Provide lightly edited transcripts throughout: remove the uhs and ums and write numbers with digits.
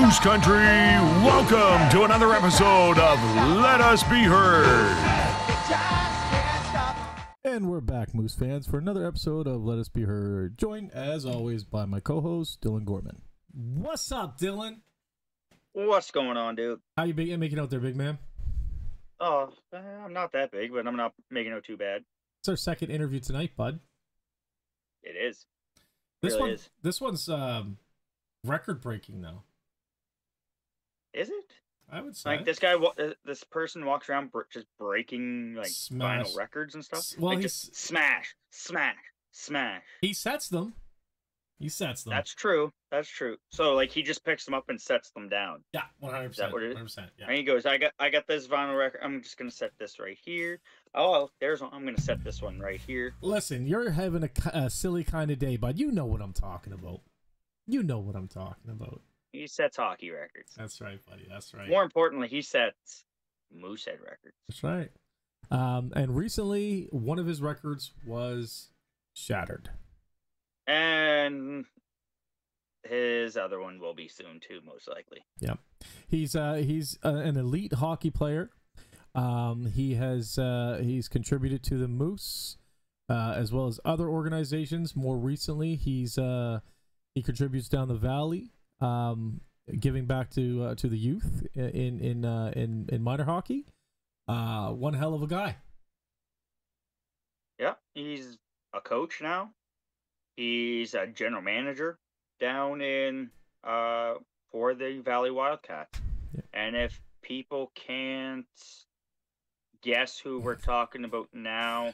Moose Country, welcome to another episode of Let Us Be Heard. And we're back, Moose fans, for another episode of Let Us Be Heard, joined, as always, by my co-host, Dylan Gorman. What's up, Dylan? What's going on, dude? How you making out there, big man? Oh, I'm not that big, but I'm not making out too bad. It's our second interview tonight, bud. It is. This one's record-breaking, though. Is it? I would say. Like this person walks around just breaking like vinyl records and stuff. Well, like, he's just smash, smash, smash. He sets them. That's true. So like he just picks them up and sets them down. Yeah, 100%. Is that what it is? 100%. Yeah. And he goes, I got this vinyl record. I'm just gonna set this right here. Oh, there's one. I'm gonna set this one right here. Listen, you're having a silly kind of day, bud. You know what I'm talking about. He sets hockey records. That's right, buddy. That's right. More importantly, he sets Moosehead records. That's right. And recently, one of his records was shattered. And his other one will be soon too, most likely. Yeah, he's an elite hockey player. He's contributed to the Moose, as well as other organizations. More recently, he contributes down the valley, giving back to the youth in minor hockey. One hell of a guy. Yeah, he's a coach now. He's a general manager down in for the Valley Wildcats. Yeah. And if people can't guess who we're talking about now,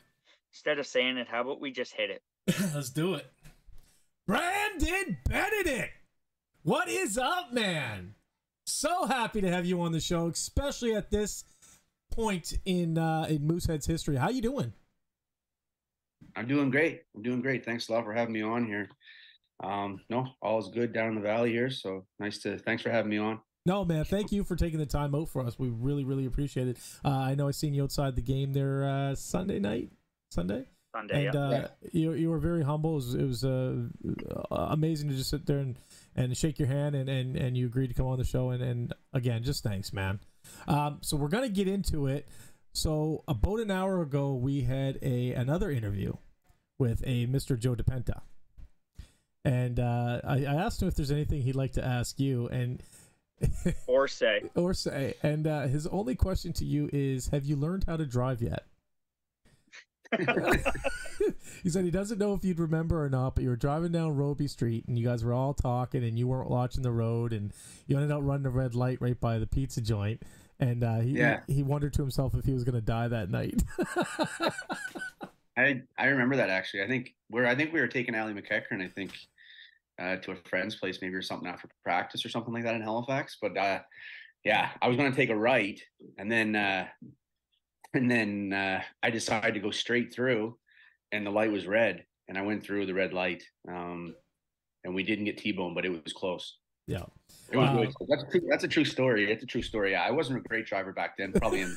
instead of saying it, how about we just hit it? Let's do it. Brandon Benedict! What is up, man? So happy to have you on the show, especially at this point in Moosehead's history. How you doing? I'm doing great. Thanks a lot for having me on here. No, all is good down in the valley here. So thanks for having me on. No, man, thank you for taking the time out for us. We really, really appreciate it. I know I seen you outside the game there Sunday. Sunday, and yeah. You were very humble. It was amazing to just sit there and shake your hand, and you agreed to come on the show. And again, just thanks, man. So we're gonna get into it. So about an hour ago, we had another interview with a Mr. Joe DePenta. And I asked him if there's anything he'd like to ask you, and or say. And his only question to you is, have you learned how to drive yet? He said he doesn't know if you'd remember or not, but you were driving down Roby Street, and you guys were all talking, and you weren't watching the road, and you ended up running a red light right by the pizza joint. And he wondered to himself if he was going to die that night. I remember that, actually. I think we were taking Allie McEachern, I think, to a friend's place, maybe, or something after practice or something like that in Halifax. But I was going to take a right, and then I decided to go straight through, and the light was red, and I went through the red light, and we didn't get T-boned, but it was close. Yeah. It was really cool. That's a true story. It's a true story. Yeah, I wasn't a great driver back then. Probably a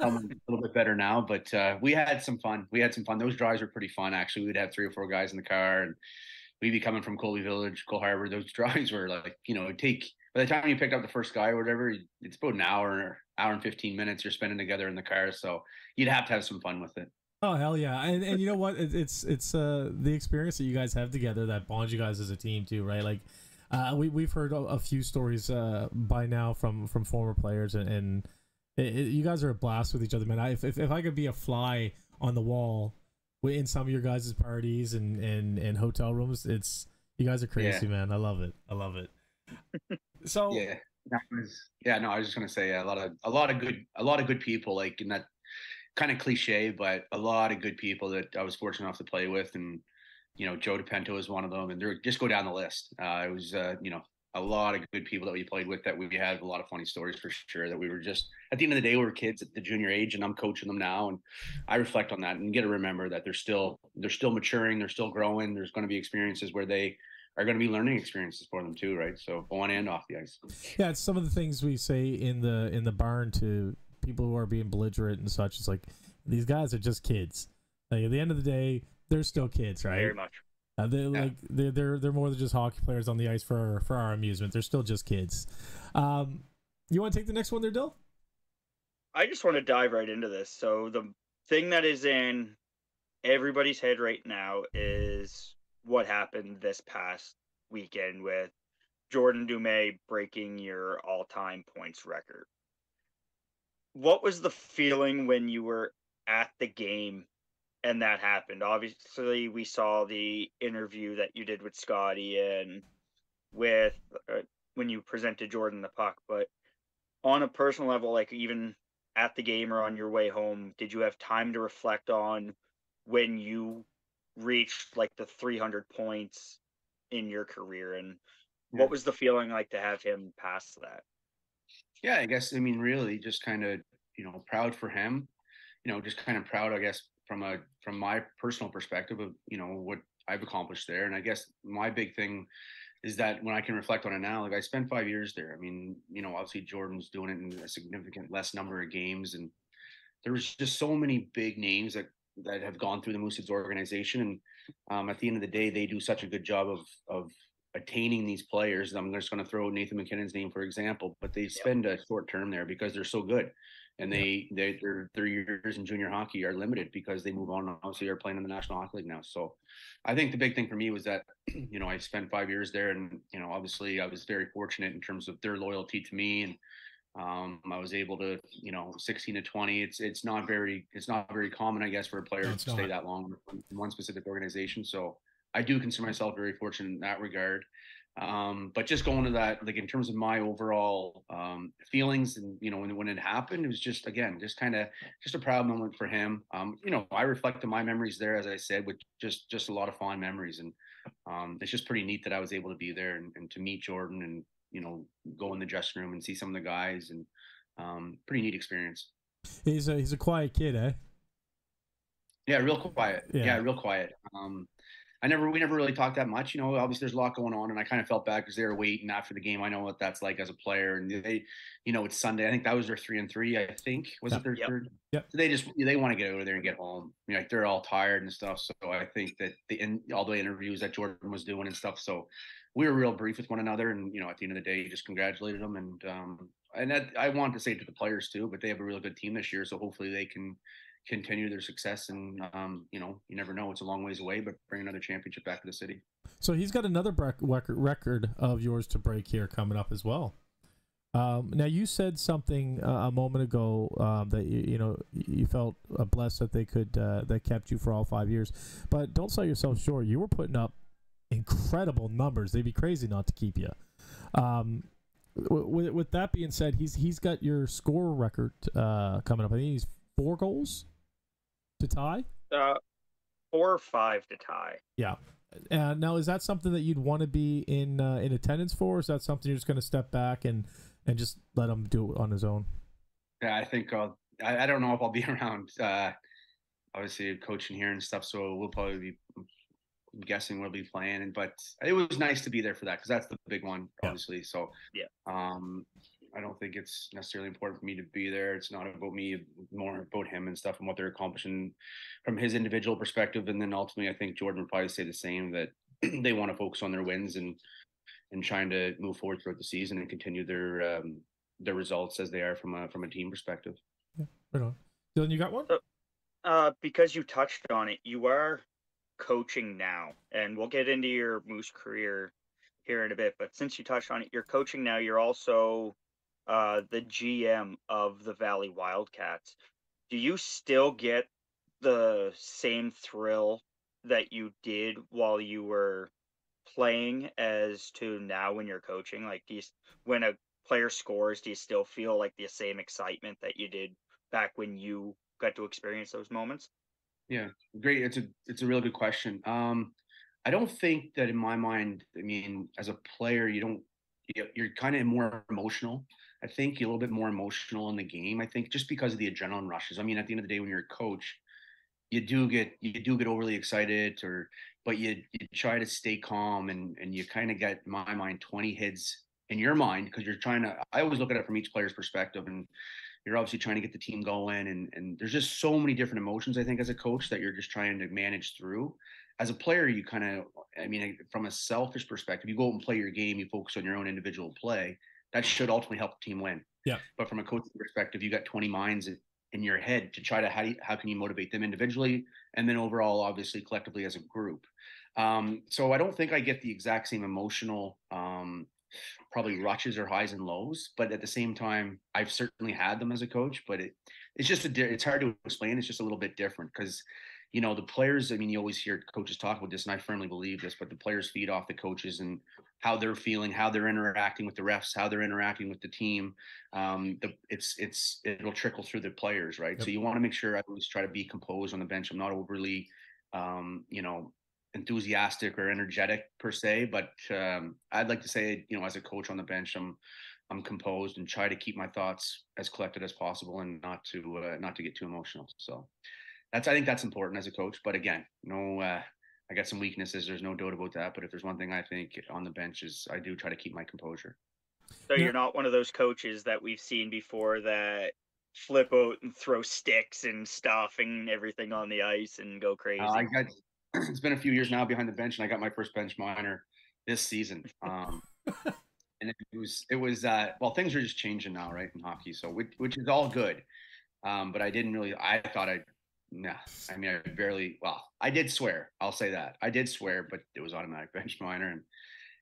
little bit better now, but we had some fun. Those drives were pretty fun, actually. We'd have 3 or 4 guys in the car, and we'd be coming from Colby Village, Cole Harbor. Those drives were like, it'd take, by the time you picked up the first guy or whatever, it's about an hour and 15 minutes you're spending together in the car. So you'd have to have some fun with it. Oh, hell yeah. And you know what? It's the experience that you guys have together that bonds you guys as a team too, right? Like, we've heard a few stories by now from former players, and you guys are a blast with each other, man. If I could be a fly on the wall in some of your guys' parties and hotel rooms, you guys are crazy, man. I love it. So I was just gonna say a lot of good people, like, in that kind of cliche, but a lot of good people that I was fortunate enough to play with, and Joe DePenta was one of them, and just go down the list. It was, a lot of good people that we played with, that we had a lot of funny stories for sure, that we were just, at the end of the day, we were kids at the junior age, and I'm coaching them now, and I reflect on that and get to remember that they're still maturing, they're still growing. There's going to be experiences where they are going to be learning experiences for them too, right? So on and off the ice. Yeah, it's some of the things we say in the barn to people who are being belligerent and such. It's like, these guys are just kids. Like, at the end of the day, they're still kids, right? Very much. They're more than just hockey players on the ice for our amusement. They're still just kids. You want to take the next one there, Dill? I just want to dive right into this. So the thing that is in everybody's head right now is what happened this past weekend with Jordan Dumais breaking your all-time points record. What was the feeling when you were at the game and that happened? Obviously, we saw the interview that you did with Scotty and with when you presented Jordan the puck, but on a personal level, like even at the game or on your way home, did you have time to reflect on when you reached like the 300 points in your career, and what was the feeling like to have him pass that? Yeah, I guess, I mean, really just kind of, proud for him, just kind of proud, I guess, from my personal perspective of, what I've accomplished there. And I guess my big thing is that when I can reflect on it now, like I spent 5 years there. I mean, obviously Jordan's doing it in a significant less number of games. And there was just so many big names that have gone through the Mooseheads organization. And at the end of the day, they do such a good job of attaining these players. I'm just going to throw Nathan McKinnon's name, for example, but they spend a short term there because they're so good. And their years in junior hockey are limited because they move on. Obviously, are playing in the National Hockey League now. So I think the big thing for me was that, I spent 5 years there, and, obviously I was very fortunate in terms of their loyalty to me. And I was able to, 16 to 20. It's not very common, I guess, for a player to stay that long in one specific organization. So I do consider myself very fortunate in that regard. But just going to that, like in terms of my overall feelings, and when it happened, it was just a proud moment for him. I reflect on my memories there, as I said, with just a lot of fond memories, and it's just pretty neat that I was able to be there and to meet Jordan and go in the dressing room and see some of the guys, and pretty neat experience. He's a quiet kid, eh? Yeah, real quiet. Yeah, real quiet. We never really talked that much. Obviously there's a lot going on, and I kind of felt bad because they were waiting after the game. I know what that's like as a player, and they, it's Sunday. I think that was their 3-3. I think was it their third? Yep. So they want to get out of there and get home. Like they're all tired and stuff. So I think that all the interviews that Jordan was doing and stuff. So we were real brief with one another, and at the end of the day, just congratulated them, and that I want to say to the players too. But they have a real good team this year, so hopefully they can continue their success. And you never know, it's a long ways away, but bring another championship back to the city. So he's got another record of yours to break here coming up as well. Now you said something a moment ago that you felt blessed that they could that kept you for all 5 years, but don't sell yourself short. You were putting up incredible numbers. They'd be crazy not to keep you. With that being said, he's got your score record coming up. I think he's 4 goals to tie? 4 or 5 to tie. Yeah. Now, is that something that you'd want to be in attendance for, or is that something you're just going to step back and just let him do it on his own? Yeah, I think I don't know if I'll be around. Obviously, coaching here and stuff, so we'll probably be. I'm guessing we'll be playing, but it was nice to be there for that because that's the big one, obviously. So I don't think it's necessarily important for me to be there. It's not about me, more about him and stuff and what they're accomplishing from his individual perspective. And then ultimately, I think Jordan would probably say the same, that they want to focus on their wins and trying to move forward throughout the season and continue their results as they are from a team perspective. Yeah, right on. Dylan, you got one? Because you touched on it, you are coaching now, and we'll get into your Moose career here in a bit. But since you touched on it, you're coaching now. You're also the GM of the Valley Wildcats. Do you still get the same thrill that you did while you were playing as to now when you're coaching? Like, when a player scores, do you still feel like the same excitement that you did back when you got to experience those moments? Yeah, great. It's a really good question. I don't think that in my mind, I mean, as a player, you're kind of more emotional. I think you're a little bit more emotional in the game. I think just because of the adrenaline rushes. I mean, at the end of the day, when you're a coach, you do get overly excited, but you try to stay calm, and you kind of get, in my mind, 20 heads in your mind, because you're trying to, I always look at it from each player's perspective, and you're obviously trying to get the team going, and there's just so many different emotions, I think, as a coach that you're just trying to manage through. As a player, you kind of, I mean, from a selfish perspective, you go out and play your game, you focus on your own individual play. That should ultimately help the team win. Yeah. But from a coaching perspective, you got 20 minds in your head to try to, how can you motivate them individually, and then overall, obviously, collectively as a group. So I don't think I get the exact same emotional probably rushes or highs and lows, but at the same time, I've certainly had them as a coach. But it's just it's hard to explain. It's just a little bit different because, you know, the players. I mean, you always hear coaches talk about this, and I firmly believe this. But the players feed off the coaches and how they're feeling, how they're interacting with the refs, how they're interacting with the team. It'll trickle through the players, right? Yep. So you want to make sure I always try to be composed on the bench. I'm not overly, you know, enthusiastic or energetic per se, but I'd like to say, you know, as a coach on the bench, I'm composed and try to keep my thoughts as collected as possible and not to get too emotional. So I think that's important as a coach. But again, I got some weaknesses. There's no doubt about that. But if there's one thing I think on the bench is I do try to keep my composure. So you're not one of those coaches that we've seen before that flip out and throw sticks and stuff and everything on the ice and go crazy. It's been a few years now behind the bench, and I got my first bench minor this season. And it was well, things are just changing now, right, in hockey. So which is all good. But I didn't really. I thought I barely. Well, I did swear. I'll say that I did swear, but it was automatic bench minor, and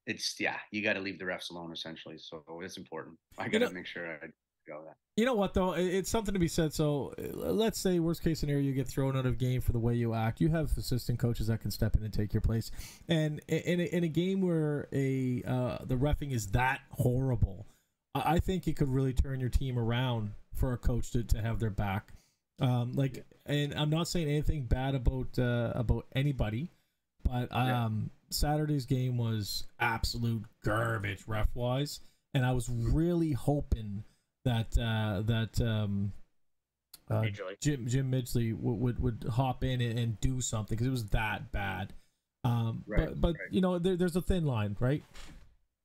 it's you got to leave the refs alone essentially. So it's important. I got to make sure I go that. You know what though? It's something to be said. So let's say worst case scenario, you get thrown out of game for the way you act. You have assistant coaches that can step in and take your place. And in a game where the reffing is that horrible, I think it could really turn your team around for a coach to have their back. And I'm not saying anything bad about anybody, but Saturday's game was absolute garbage ref wise, and I was really hoping that Jim Midgley would hop in and do something because it was that bad. But you know, there's a thin line, right?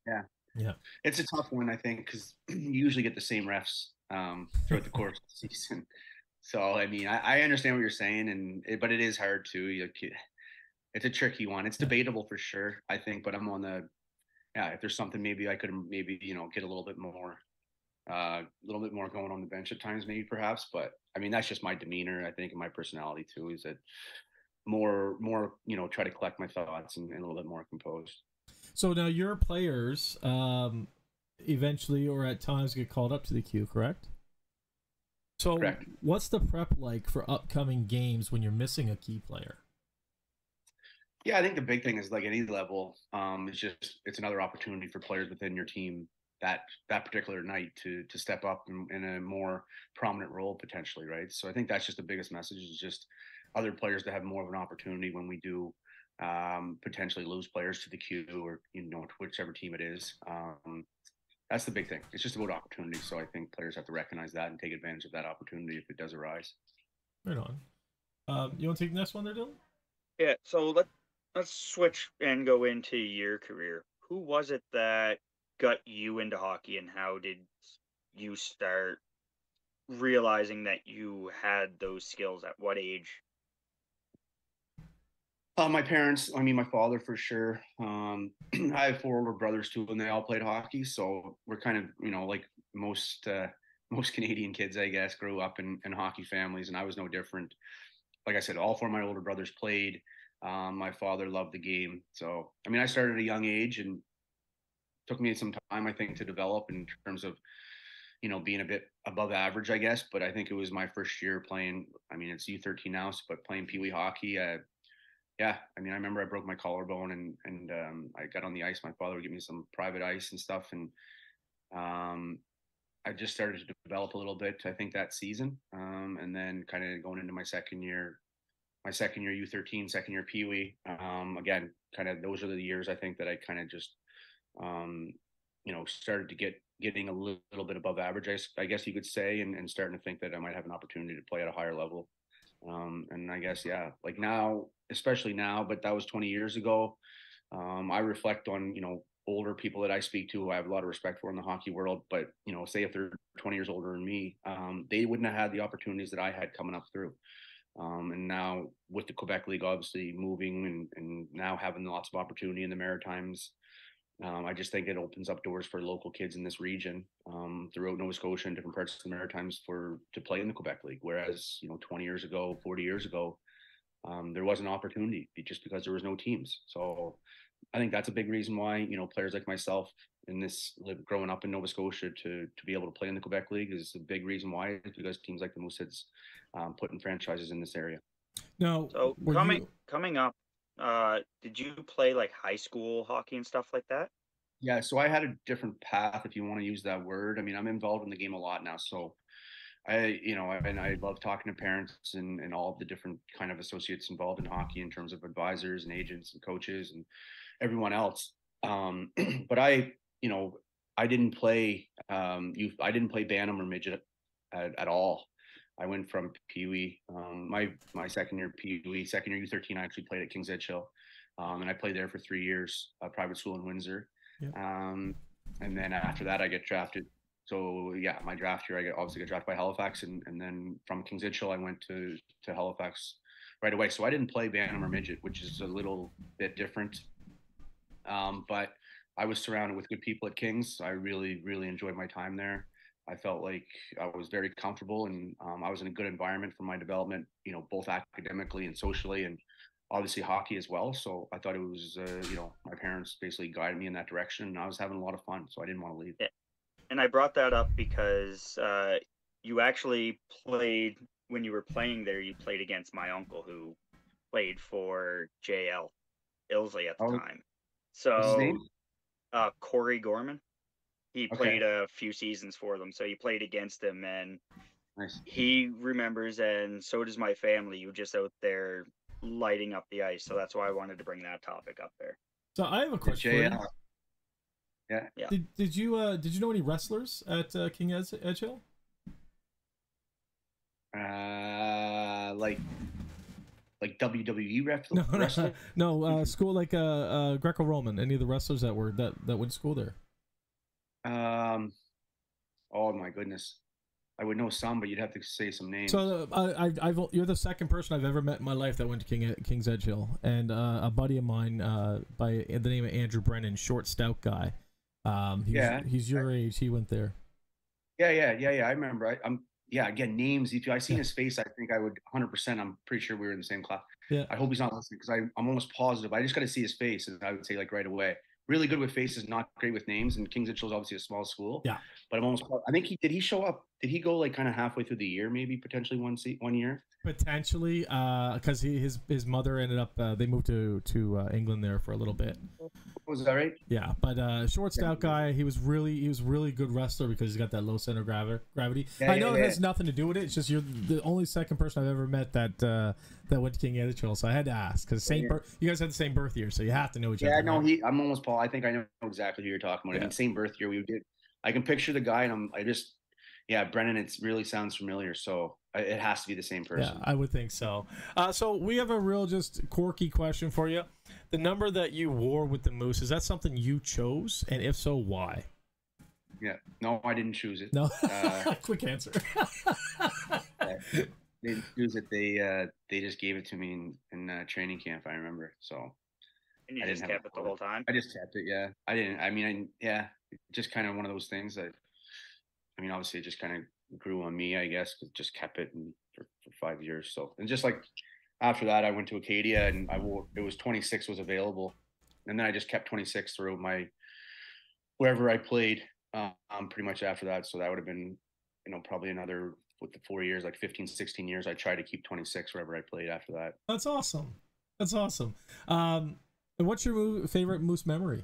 Yeah. It's a tough one, I think, because you usually get the same refs throughout the course of the season. So I mean, I understand what you're saying, but it is hard too. It's a tricky one. It's debatable for sure, I think. But I'm on the if there's something maybe I could get a little bit more going on the bench at times, maybe perhaps. But I mean, that's just my demeanor, I think, and my personality too, is that more try to collect my thoughts and a little bit more composed. So now your players eventually or at times get called up to the queue, correct? So correct. What's the prep like for upcoming games when you're missing a key player? Yeah, I think the big thing is like any level, it's another opportunity for players within your team that particular night to step up in a more prominent role potentially, right? So I think that's just the biggest message, is just other players to have more of an opportunity when we do potentially lose players to the queue or whichever team it is. That's the big thing. It's just about opportunity. So I think players have to recognize that and take advantage of that opportunity if it does arise. Right on. You want to take the next one there, Dylan? Yeah. So let's switch and go into your career. Who was it that got you into hockey, and how did you start realizing that you had those skills? At what age? My parents, my father for sure. I have 4 older brothers too, and they all played hockey. So we're kind of, like most Canadian kids, I guess, grew up in hockey families, and I was no different. Like I said, all 4 of my older brothers played. My father loved the game. So, I started at a young age, and it took me some time, I think, to develop in terms of, being a bit above average, I guess. But I think it was my first year playing, it's U13 now, but playing Pee Wee hockey. I remember I broke my collarbone and I got on the ice. My father would give me some private ice and stuff. And I just started to develop a little bit, I think, that season. And then kind of going into my second year U13, second year Pee Wee. Again, kind of those are the years I think that I kind of just, started to getting a little bit above average, I guess you could say, and starting to think that I might have an opportunity to play at a higher level. And I guess, like now, especially now, but that was 20 years ago. I reflect on, older people that I speak to who I have a lot of respect for in the hockey world, but say if they're 20 years older than me, they wouldn't have had the opportunities that I had coming up through. And now with the Quebec League obviously moving and now having lots of opportunity in the Maritimes, I just think it opens up doors for local kids in this region, throughout Nova Scotia and different parts of the Maritimes to play in the Quebec League. Whereas 20 years ago, 40 years ago, there was an opportunity just because there was no teams. So I think that's a big reason why players like myself growing up in Nova Scotia to be able to play in the Quebec League is a big reason why, because teams like the Mooseheads putting franchises in this area. Now, so coming up, did you play like high school hockey and stuff like that? Yeah, so I had a different path, if you want to use that word. I mean, I'm involved in the game a lot now, so I love talking to parents and all of the different kind of associates involved in hockey in terms of advisors and agents and coaches and everyone else. But I didn't play I didn't play Bantam or midget at all. I went from Pee Wee. My second year Pee Wee, second year U13, I actually played at King's Edgehill, and I played there for 3 years, private school in Windsor. Yeah. And then after that, I get drafted. So yeah, my draft year, obviously got drafted by Halifax, and then from King's Edgehill, I went to Halifax right away. So I didn't play Bantam or midget, which is a little bit different. But I was surrounded with good people at King's. I really, really enjoyed my time there. I felt like I was very comfortable, and I was in a good environment for my development, both academically and socially, and obviously hockey as well. So I thought it was, my parents basically guided me in that direction, and I was having a lot of fun. So I didn't want to leave. Yeah. And I brought that up because you actually played, when you were playing there, you played against my uncle who played for JL Ilsley at the time. So what's his name? Corey Gorman. He played a few seasons for them, so you played against him, and nice. He remembers, and so does my family. You just out there lighting up the ice, so that's why I wanted to bring that topic up there. So I have a question for you. Yeah. Did you know any wrestlers at King Edgehill? Like WWE wrestler? No, school like Greco-Roman. Any of the wrestlers that went to school there? Oh my goodness, I would know some, but you'd have to say some names. So you're the second person I've ever met in my life that went to King's Edgehill, and a buddy of mine by the name of Andrew Brennan, short, stout guy. He's your age. He went there. Yeah. I remember. Again, names. If I seen his face, I think I would 100%. I'm pretty sure we were in the same class. Yeah. I hope he's not listening, because I'm almost positive. I just got to see his face, and I would say like right away. Really good with faces, not great with names. And King's Edgehill is obviously a small school. Yeah. But I think did he show up? Did he go like kind of halfway through the year, maybe potentially one year? Potentially, because his mother ended up they moved to England there for a little bit. Was that right? Yeah, but short, stout guy. He was really good wrestler because he's got that low center gravity. I know it has nothing to do with it. It's just you're the only second person I've ever met that went to King Edgehill. So I had to ask, because you guys had the same birth year, so you have to know each other. Yeah, no, I'm almost Paul. I think I know exactly who you're talking about. I mean, same birth year. We did. I can picture the guy, and Brennan. It really sounds familiar. So it has to be the same person. Yeah, I would think so. So we have a real just quirky question for you. The number that you wore with the Moose, is that something you chose? And if so, why? Yeah. No, I didn't choose it. No. Quick answer. They didn't choose it. They just gave it to me in training camp, I remember. So. And you just kept it the whole time? I just kept it, yeah. I didn't. Just kind of one of those things that, obviously it just kind of grew on me, I guess, but just kept it for 5 years. So, and just like after that, I went to Acadia, and it was 26 was available. And then I just kept 26 throughout wherever I played, pretty much after that. So that would have been, probably another, with the 4 years, like 15, 16 years, I tried to keep 26 wherever I played after that. That's awesome. And what's your favorite Moose memory?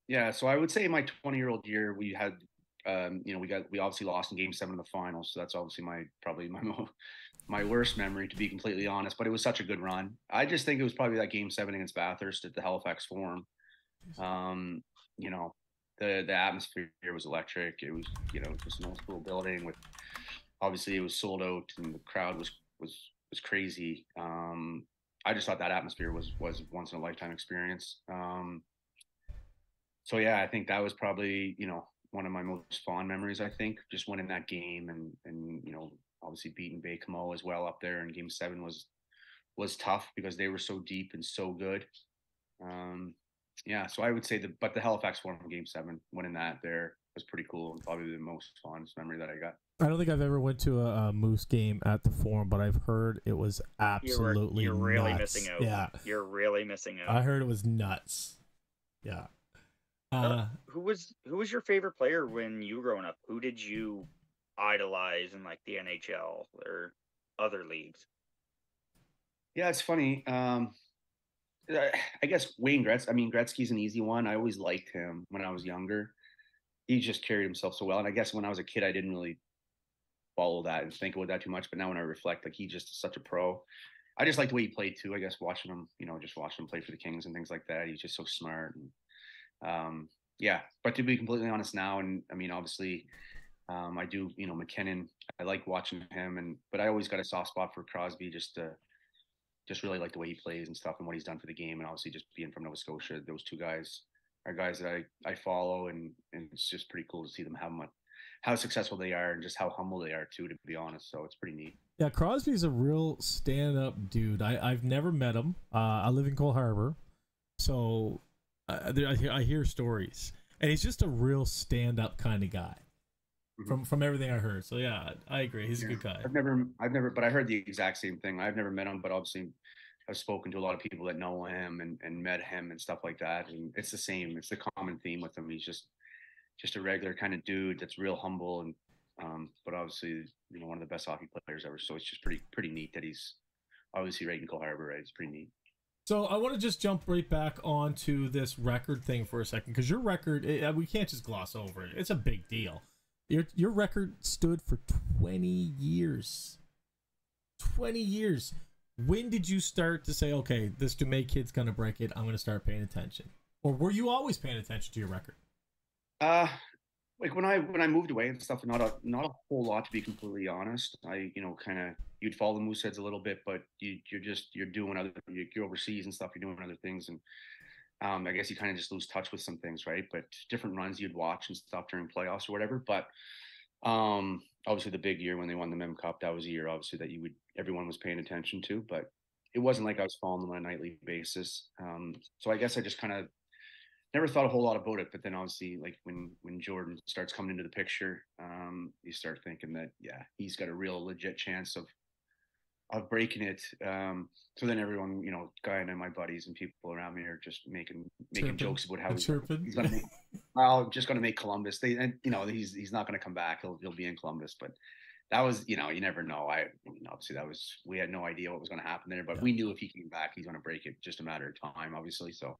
Yeah, so I would say my 20-year-old year, we had, we obviously lost in Game 7 of the finals. So that's obviously my worst memory, to be completely honest. But it was such a good run. I just think it was probably that Game 7 against Bathurst at the Halifax Forum. The atmosphere was electric. It was, just an old school building with, obviously it was sold out, and the crowd was crazy. I just thought that atmosphere was once in a lifetime experience. So yeah, I think that was probably, one of my most fond memories. I think just winning that game and obviously beating Baie-Comeau as well up there in Game 7 was tough because they were so deep and so good. Yeah, so I would say but the Halifax Forum Game 7, winning that there was pretty cool and probably the most fondest memory that I got. I don't think I've ever went to a Moose game at the Forum, but I've heard it was absolutely You're really nuts. missing out. Yeah, You're really missing out. I heard it was nuts. Yeah. Who was your favorite player when you were growing up? Who did you idolize in like the NHL or other leagues? Yeah, it's funny. I guess Wayne Gretzky. I mean, Gretzky's an easy one. I always liked him when I was younger. He just carried himself so well. And I guess when I was a kid, I didn't really follow that and think about that too much. But now when I reflect, like, he's just such a pro. I just like the way he played too. I guess watching him, just watching him play for the Kings and things like that. He's just so smart. And yeah. But to be completely honest now, and I mean, obviously, I do, McKinnon. I like watching him, but I always got a soft spot for Crosby. Just really like the way he plays and stuff and what he's done for the game. And obviously just being from Nova Scotia, those two guys are guys that I follow, and it's just pretty cool to see them how successful they are and just how humble they are too, to be honest. So it's pretty neat. Yeah, Crosby's a real stand-up dude. I've never met him. I live in Cole Harbour, so I hear stories, and he's just a real stand-up kind of guy. From everything I heard. So yeah, I agree. He's a good guy. I've never, but I heard the exact same thing. I've never met him, but obviously I've spoken to a lot of people that know him and met him and stuff like that. And it's the same. It's the common theme with him. He's just a regular kind of dude that's real humble and but obviously, one of the best hockey players ever. So it's just pretty neat that he's obviously right in Cole Harbour, right? It's pretty neat. So I want to just jump right back onto this record thing for a second, because your record, we can't just gloss over it. It's a big deal. Your record stood for 20 years. 20 years. When did you start to say, okay, this Dumais kid's going to break it, I'm going to start paying attention? Or were you always paying attention to your record? Like when I moved away and stuff, not a whole lot, to be completely honest. I, kind of, you'd follow the Mooseheads a little bit, but you're doing you're overseas and stuff, you're doing other things. And I guess you kind of just lose touch with some things, right? But different runs you'd watch and stuff during playoffs or whatever. But obviously the big year when they won the Mem Cup, that was a year obviously that everyone was paying attention to. But it wasn't like I was following them on a nightly basis. So I guess I just kind of never thought a whole lot about it. But then obviously, like when Jordan starts coming into the picture, you start thinking that he's got a real legit chance of breaking it. So then everyone, Guy and my buddies and people around me are just making jokes about how he's going to make. Well, just going to make Columbus. He's not going to come back. He'll be in Columbus. But that was, you never know. Obviously we had no idea what was going to happen there, but we knew if he came back, he's going to break it. Just a matter of time, obviously. So,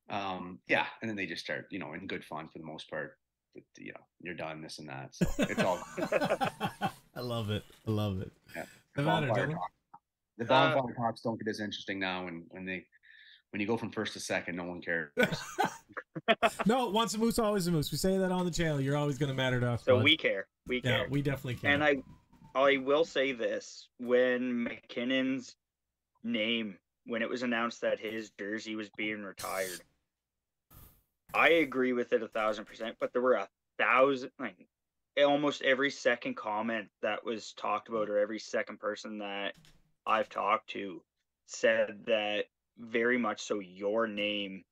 and then they just start, in good fun for the most part. But, you're done, this and that. So it's all. I love it. Yeah. The bonfire talks don't get as interesting now when you go from first to second, no one cares. No, once a moose, always a moose. We say that on the channel. You're always going to matter to us. So we care. We care. Yeah, we definitely care. And I will say this: when McKinnon's name, when it was announced that his jersey was being retired, I agree with it 1,000%. But there were 1,000, almost every second comment that was talked about, or every second person that I've talked to, said that very much so your name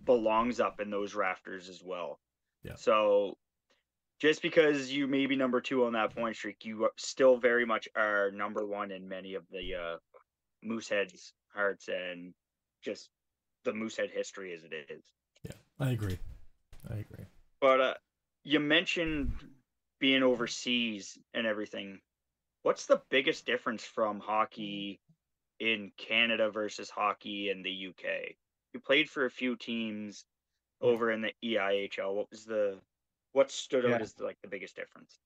belongs up in those rafters as well. Yeah. So just because you may be number 2 on that point streak, you still very much are number 1 in many of the Mooseheads' hearts and just the Moosehead history as it is. Yeah, I agree. But you mentioned being overseas and everything. What's the biggest difference from hockey in Canada versus hockey in the UK? You played for a few teams over in the EIHL. What stood out as the biggest difference?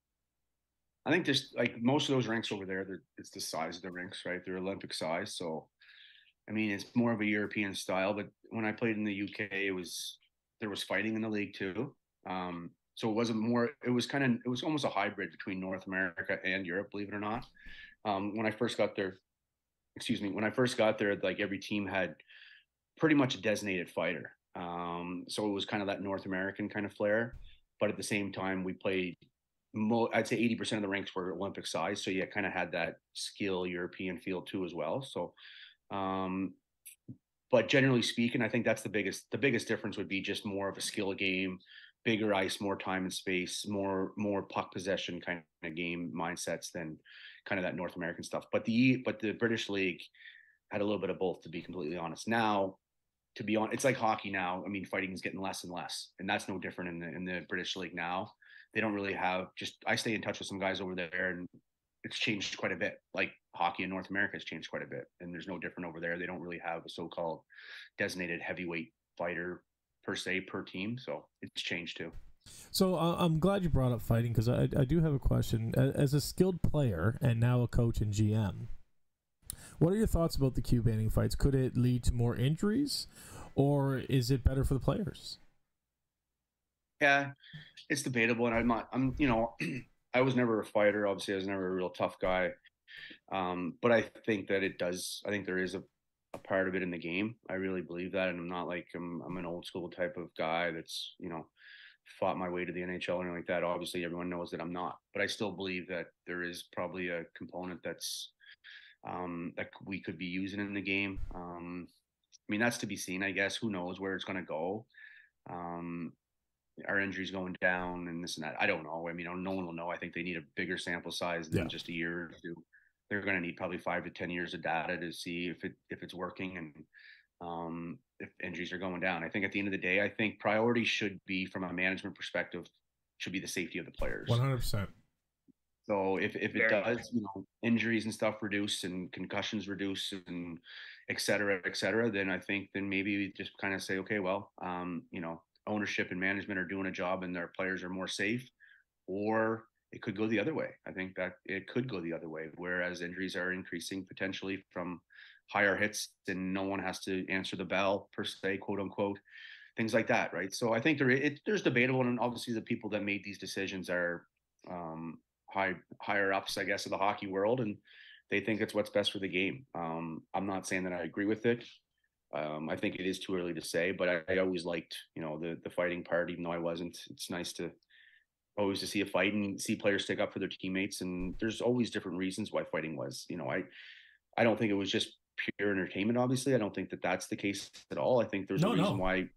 I think just most of those rinks over there, it's the size of the rinks, right? They're Olympic size. So, I mean, it's more of a European style, but when I played in the UK, there was fighting in the league too. So it was almost a hybrid between North America and Europe, believe it or not. When I first got there, excuse me, when I first got there, like every team had pretty much a designated fighter. So it was kind of that North American kind of flair, but at the same time, we played. I'd say 80% of the ranks were Olympic size, so you kind of had that skill European feel too as well. So, um, but generally speaking, I think that's the biggest difference would be just more of a skill game, bigger ice, more time and space, more puck possession kind of game mindsets than kind of that North American stuff. But the British League had a little bit of both, to be completely honest. Now, to be honest, it's like hockey now. I mean, fighting is getting less and less, and that's no different in the British League now. They don't really have just. I stay in touch with some guys over there, and it's changed quite a bit. Like hockey in North America has changed quite a bit, and there's no different over there. They don't really have a so-called designated heavyweight fighter per se per team, so it's changed too. So I'm glad you brought up fighting, because I do have a question. As a skilled player and now a coach and GM, what are your thoughts about the cue banning fights? Could it lead to more injuries, or is it better for the players? Yeah, it's debatable, and I was never a fighter. Obviously, I was never a real tough guy. But I think that it does. I think there is a part of it in the game. I really believe that, and I'm not like I'm an old school type of guy that's fought my way to the NHL or anything like that. Obviously, everyone knows that I'm not, but I still believe that there is probably a component that's that we could be using in the game. I mean, that's to be seen, I guess. Who knows where it's going to go? Um, our injuries going down and this and that. I don't know. I mean, no one will know. I think they need a bigger sample size than just a year or two. They're going to need probably 5 to 10 years of data to see if it's working and if injuries are going down. I think at the end of the day, I think priority should be, from a management perspective, should be the safety of the players. 100%. So if it does, injuries and stuff reduce and concussions reduce and et cetera, then I think then maybe we just kind of say, okay, well, ownership and management are doing a job and their players are more safe, or it could go the other way. I think that it could go the other way, whereas injuries are increasing potentially from higher hits and no one has to answer the bell per se, quote unquote, things like that, right? So I think there's debatable, and obviously the people that made these decisions are higher ups, I guess, of the hockey world, and they think it's what's best for the game. I'm not saying that I agree with it. I think it is too early to say, but I always liked, the fighting part, even though I wasn't. It's nice to always to see a fight and see players stick up for their teammates. And there's always different reasons why fighting was, I don't think it was just pure entertainment. Obviously, I don't think that that's the case at all. I think there's a reason why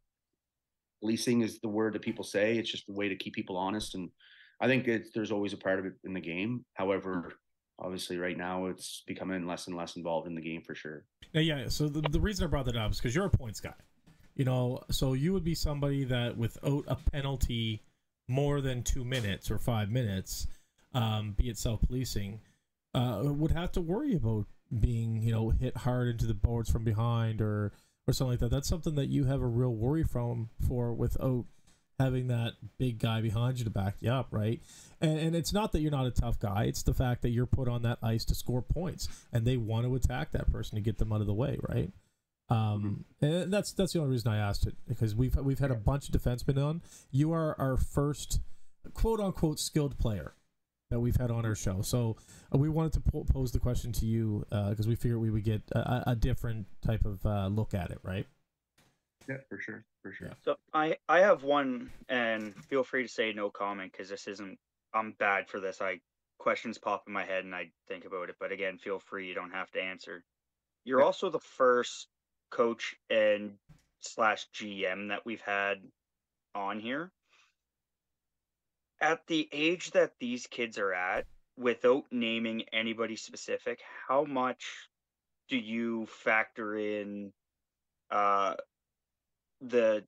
policing is the word that people say. It's just a way to keep people honest. And I think there's always a part of it in the game. However, obviously right now it's becoming less and less involved in the game for sure. Now, yeah. So the reason I brought that up is because you're a points guy, so you would be somebody that without a penalty more than 2 minutes or 5 minutes, be it self-policing, would have to worry about being, hit hard into the boards from behind or something like that. That's something that you have a real worry for without having that big guy behind you to back you up, right? And it's not that you're not a tough guy. It's the fact that you're put on that ice to score points, and they want to attack that person to get them out of the way, right? And that's the only reason I asked it, because we've had a bunch of defensemen on. You are our first quote unquote skilled player that we've had on our show, so we wanted to pose the question to you because we figured we would get a different type of look at it, right? Yeah, for sure. Yeah. So I have one, and feel free to say no comment, because I'm bad for this. Questions pop in my head and I think about it, but again, feel free. You don't have to answer. You're also the first coach and / GM that we've had on here. At the age that these kids are at, without naming anybody specific, how much do you factor in the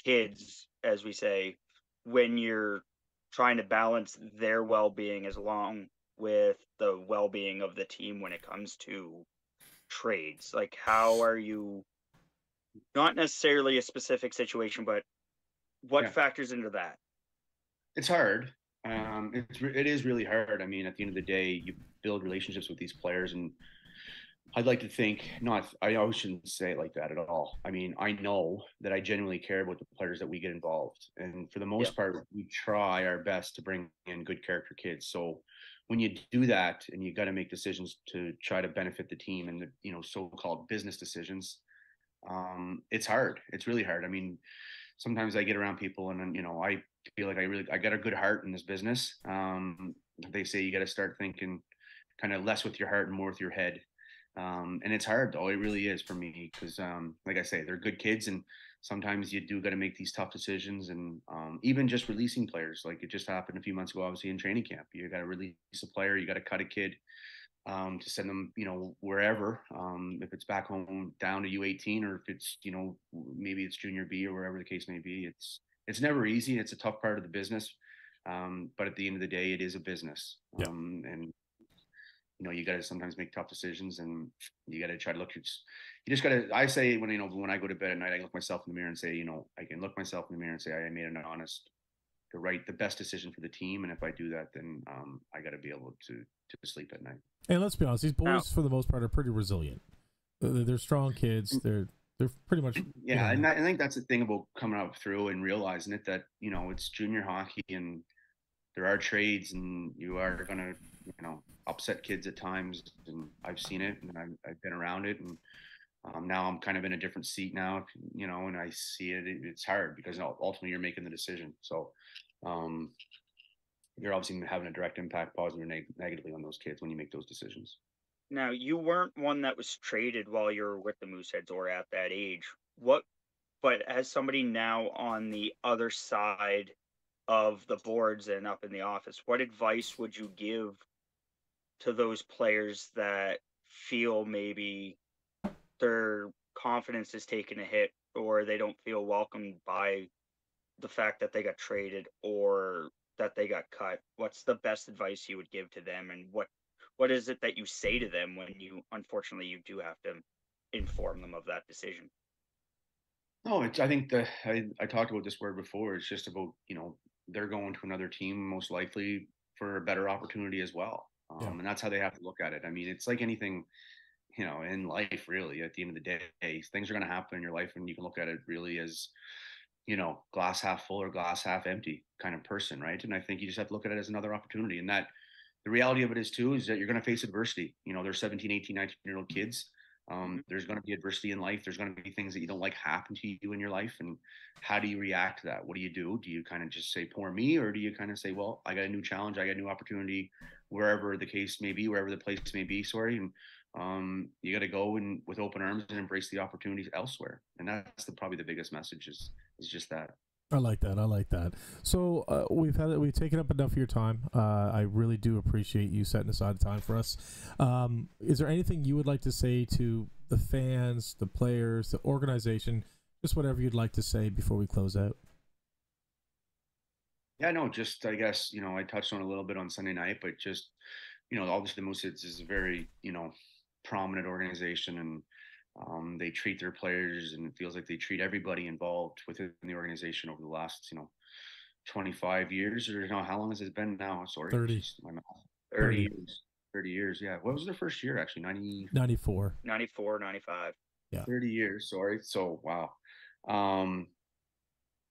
kids, as we say, when you're trying to balance their well-being as long with the well-being of the team when it comes to trades? Like, how are you, not necessarily a specific situation, but what factors into that? It's hard. It is really hard. I mean, at the end of the day, you build relationships with these players, and I'd like to think I always shouldn't say it like that at all. I mean, I know that I genuinely care about the players that we get involved. And for the most part, we try our best to bring in good character kids. So when you do that and you got to make decisions to try to benefit the team and the, so-called business decisions, it's hard. It's really hard. I mean, sometimes I get around people and then, I feel like I got a good heart in this business. They say you got to start thinking kind of less with your heart and more with your head. And it's hard though. It really is for me because, like I say, they're good kids, and sometimes you do got to make these tough decisions. And even just releasing players, like it just happened a few months ago, obviously in training camp, you got to release a player, you got to cut a kid to send them, wherever. If it's back home down to U18, or if it's, maybe it's junior B or wherever the case may be. It's never easy. It's a tough part of the business. But at the end of the day, it is a business. Yeah. And you got to sometimes make tough decisions, and you got to try to look. You just got to. I say when I go to bed at night, I look myself in the mirror and say, I can look myself in the mirror and say I made an honest, the best decision for the team, and if I do that, then I got to be able to sleep at night. And let's be honest, these boys for the most part are pretty resilient. They're strong kids. They're pretty much And I think that's the thing about coming up through and realizing it, that it's junior hockey and there are trades, and you are gonna upset kids at times, and I've seen it, and I've been around it, and now I'm kind of in a different seat now, and I see it. It's hard because ultimately you're making the decision. So you're obviously having a direct impact, positively or negatively, on those kids when you make those decisions. Now, you weren't one that was traded while you were with the Mooseheads or at that age. But as somebody now on the other side of the boards and up in the office, what advice would you give to those players that feel maybe their confidence is taking a hit, or they don't feel welcomed by the fact that they got traded or that they got cut? What's the best advice you would give to them, and what is it that you say to them when unfortunately you do have to inform them of that decision? No, I think I talked about this word before. It's just about, they're going to another team most likely for a better opportunity as well. And that's how they have to look at it. I mean, it's like anything, in life, really. At the end of the day, things are going to happen in your life, and you can look at it really as, glass half full or glass half empty kind of person, right? And I think you just have to look at it as another opportunity. And that the reality of it is too, is that you're going to face adversity. They're 17, 18, 19-year-old kids. There's going to be adversity in life. There's going to be things that you don't like happen to you in your life. And how do you react to that? What do you do? Do you kind of just say, poor me? Or do you kind of say, well, I got a new challenge. I got a new opportunity, wherever the case may be, wherever the place may be, and you got to go and with open arms and embrace the opportunities elsewhere. And that's probably the biggest message is just that. I like that. So we've taken up enough of your time. I really do appreciate you setting aside time for us. Is there anything you would like to say to the fans, the players, the organization, just whatever you'd like to say before we close out? Yeah, no, just I guess, I touched on a little bit on Sunday night, but just, obviously the Mooseheads is a very, prominent organization, and they treat their players, and it feels like they treat everybody involved within the organization over the last, 25 years, or how long has it been now? Sorry. 30. 30 years. 30 years. Yeah. What was their first year actually? 94. 94, 95. Yeah. 30 years. Sorry. So, wow. And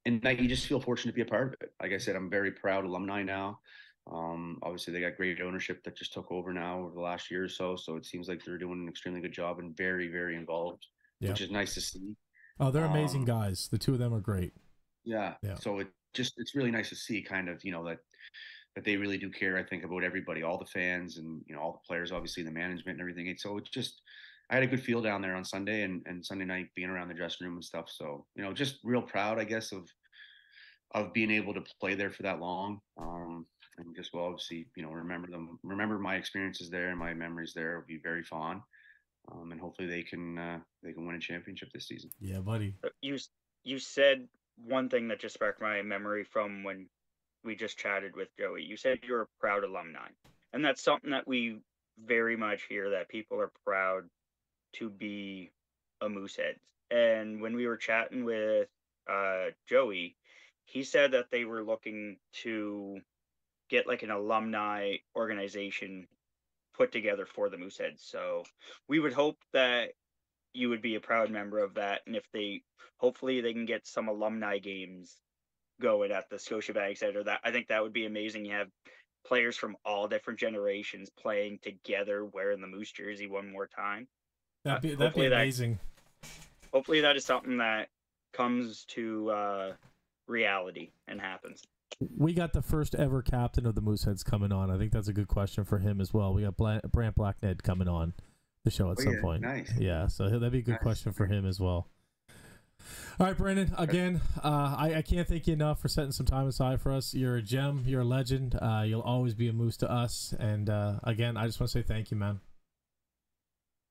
you just feel fortunate to be a part of it. Like I said, I'm very proud alumni now. Obviously they got great ownership that just took over now over the last year or so. So it seems like they're doing an extremely good job and very, very involved, which is nice to see. Oh, they're amazing guys. The two of them are great. Yeah. So it's really nice to see kind of, that they really do care, I think, about everybody, all the fans and, all the players, obviously the management and everything. So it's just, I had a good feel down there on Sunday and Sunday night being around the dressing room and stuff. So, just real proud, I guess, of being able to play there for that long. And just, well, obviously, remember my experiences there and my memories there will be very fond. And hopefully they can win a championship this season. Yeah, buddy. You said one thing that just sparked my memory from when we just chatted with Joey. You said you're a proud alumni, and that's something that we very much hear, that people are proud to be a Moosehead. And when we were chatting with Joey, he said that they were looking to get like an alumni organization put together for the Mooseheads. So we would hope that you would be a proud member of that. And hopefully they can get some alumni games going at the Scotiabank Center. That, I think that would be amazing. You have players from all different generations playing together, wearing the Moose jersey one more time. That'd be amazing. Hopefully that is something that comes to reality and happens. We got the first ever captain of the Mooseheads coming on. I think that's a good question for him as well. We got Brant Blackned coming on the show at some point. Nice. Yeah, so that'd be a good question for him as well. All right, Brandon, again, I can't thank you enough for setting some time aside for us. You're a gem. You're a legend. You'll always be a Moose to us. And again, I just want to say thank you, man.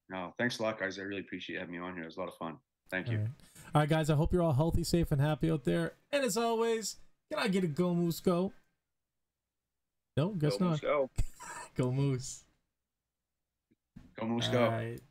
No, thanks a lot, guys. I really appreciate having me on here. It was a lot of fun. Thank you. All right, guys, I hope you're all healthy, safe, and happy out there. And as always, can I get a Go Moose Go? No, guess Go not. Moose, go. Go Moose. Go Moose, go. All right.